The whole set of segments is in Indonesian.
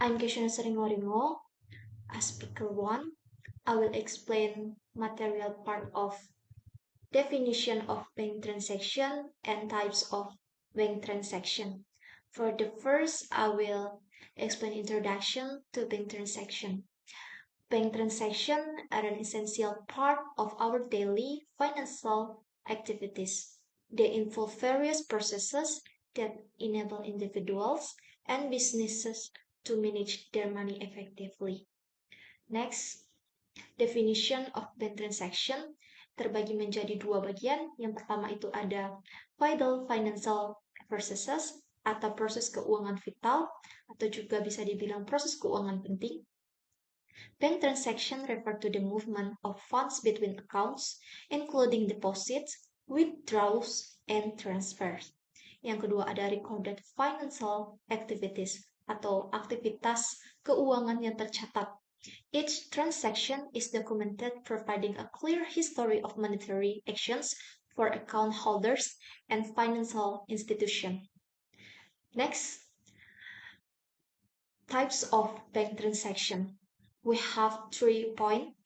I'm Keshana Seringoringo. As speaker 1, I will explain material part of definition of bank transaction and types of bank transaction. For the first, I will explain introduction to bank transaction. Bank transactions are an essential part of our daily financial activities. They involve various processes that enable individuals and businesses to manage their money effectively. Next, definition of bank transaction terbagi menjadi dua bagian. Yang pertama itu ada vital financial processes atau proses keuangan vital atau juga bisa dibilang proses keuangan penting. Bank transaction refer to the movement of funds between accounts, including deposits, withdrawals, and transfers. Yang kedua ada recorded financial activities atau aktivitas keuangan yang tercatat. Each transaction is documented, providing a clear history of monetary actions for account holders and financial institutions. Next, types of bank transaction. We have 3 points.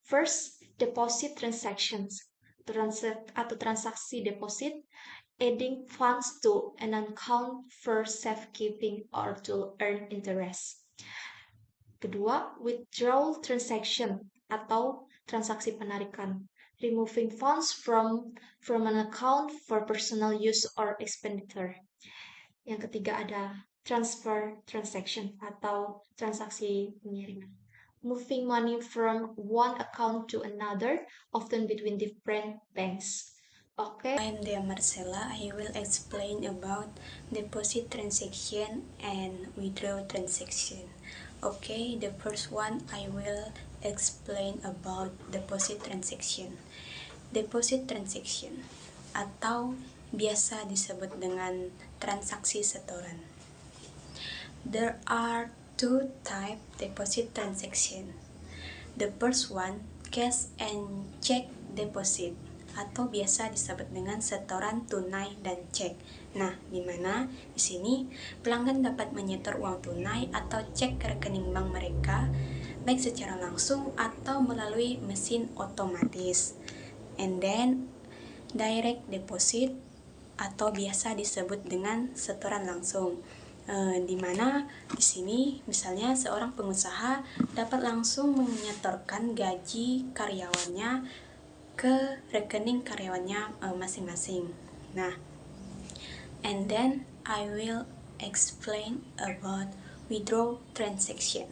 First, deposit transactions atau transaksi deposit, adding funds to an account for safekeeping or to earn interest. Kedua, withdrawal transaction atau transaksi penarikan, removing funds from an account for personal use or expenditure. Yang ketiga ada transfer transaction atau transaksi pengiriman, moving money from one account to another, often between different banks. Okay. I'm Dea Marcella. I will explain about deposit transaction and withdrawal transaction. Okay, the first one I will explain about deposit transaction. Deposit transaction atau biasa disebut dengan transaksi setoran. There are two type deposit transaction. The first one, cash and check deposit atau biasa disebut dengan setoran tunai dan cek. Nah, di mana di sini pelanggan dapat menyetor uang tunai atau cek ke rekening bank mereka baik secara langsung atau melalui mesin otomatis. And then direct deposit atau biasa disebut dengan setoran langsung. Di mana di sini misalnya seorang pengusaha dapat langsung menyetorkan gaji karyawannya ke rekening karyawannya masing-masing. Nah, and then I will explain about withdrawal transaction.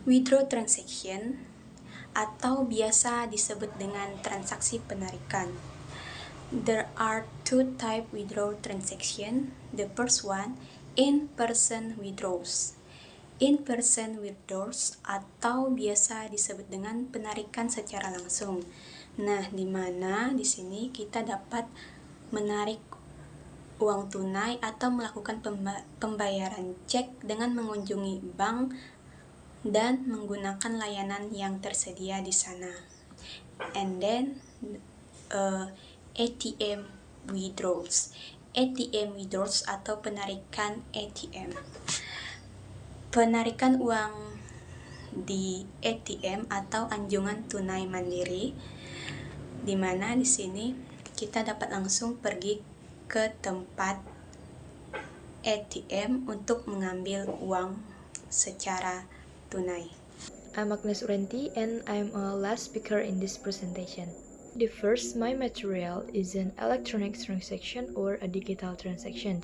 Withdrawal transaction atau biasa disebut dengan transaksi penarikan. There are two type withdrawal transaction. The first one, in-person withdrawals. In-person withdrawals atau biasa disebut dengan penarikan secara langsung. Nah, di mana di sini kita dapat menarik uang tunai atau melakukan pembayaran cek dengan mengunjungi bank dan menggunakan layanan yang tersedia di sana. And then ATM withdrawals. ATM withdrawals atau penarikan ATM. Penarikan uang di ATM atau anjungan tunai mandiri, di mana di sini kita dapat langsung pergi ke tempat ATM untuk mengambil uang secara tunai. I'm Agnes Urenti and I'm a last speaker in this presentation. The first, my material is an electronic transaction or a digital transaction.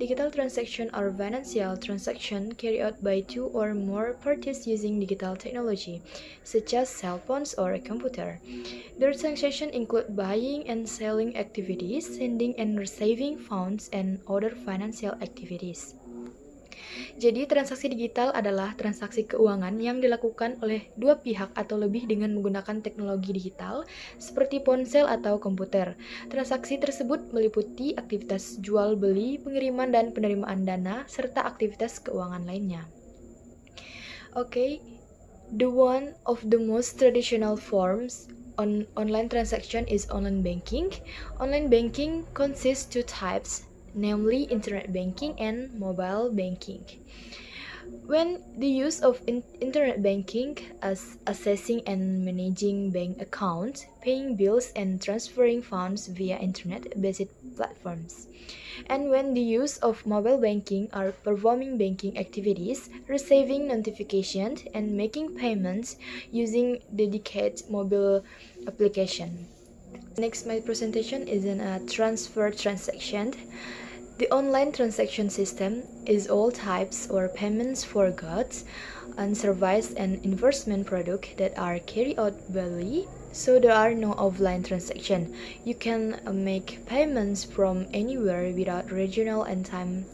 Digital transaction are financial transaction carried out by two or more parties using digital technology, such as cell phones or a computer. Their transaction include buying and selling activities, sending and receiving funds, and other financial activities. Jadi, transaksi digital adalah transaksi keuangan yang dilakukan oleh dua pihak atau lebih dengan menggunakan teknologi digital seperti ponsel atau komputer. Transaksi tersebut meliputi aktivitas jual beli, pengiriman dan penerimaan dana, serta aktivitas keuangan lainnya. Okay, the one of the most traditional forms online transaction is online banking. Online banking consists two types, namely internet banking and mobile banking. When the use of internet banking as accessing and managing bank accounts, paying bills and transferring funds via internet-based platforms. And when the use of mobile banking are performing banking activities, receiving notifications and making payments using dedicated mobile application. Next, my presentation is in a transfer transaction. The online transaction system is all types or payments for goods and service and investment products that are carried out daily, so there are no offline transactions. You can make payments from anywhere without regional and time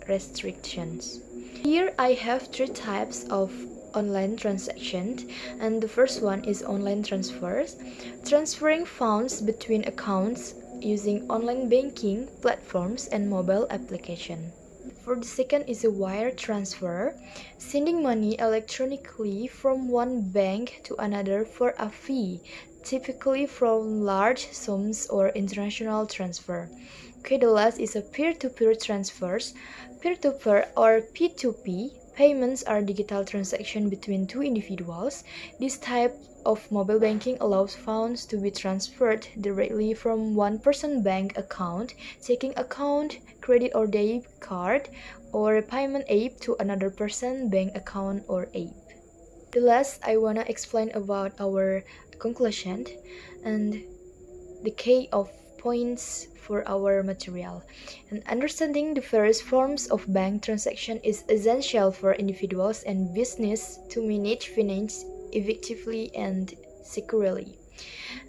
restrictions. Here I have three types of online transactions, and the first one is online transfers, transferring funds between accounts using online banking platforms and mobile application. For the second is a wire transfer, sending money electronically from one bank to another for a fee, typically from large sums or international transfer. Okay, the last is a peer-to-peer transfers. Peer-to-peer or P2P payments are digital transactions between two individuals. This type of mobile banking allows funds to be transferred directly from one person's bank account, checking account, credit or debit card, or a payment app to another person's bank account or app. The last, I wanna explain about our conclusion and the key of points for our material. And understanding the various forms of bank transaction is essential for individuals and business to manage finance effectively and securely.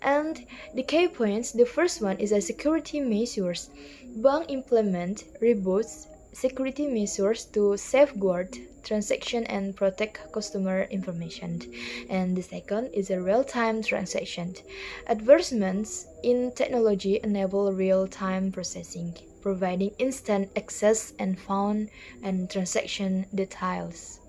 And the key points, the first one is a security measures. Bank implement robust security measures to safeguard transaction and protect customer information. And the second is a real-time transaction. Advancements in technology enable real-time processing, providing instant access and fund and transaction details.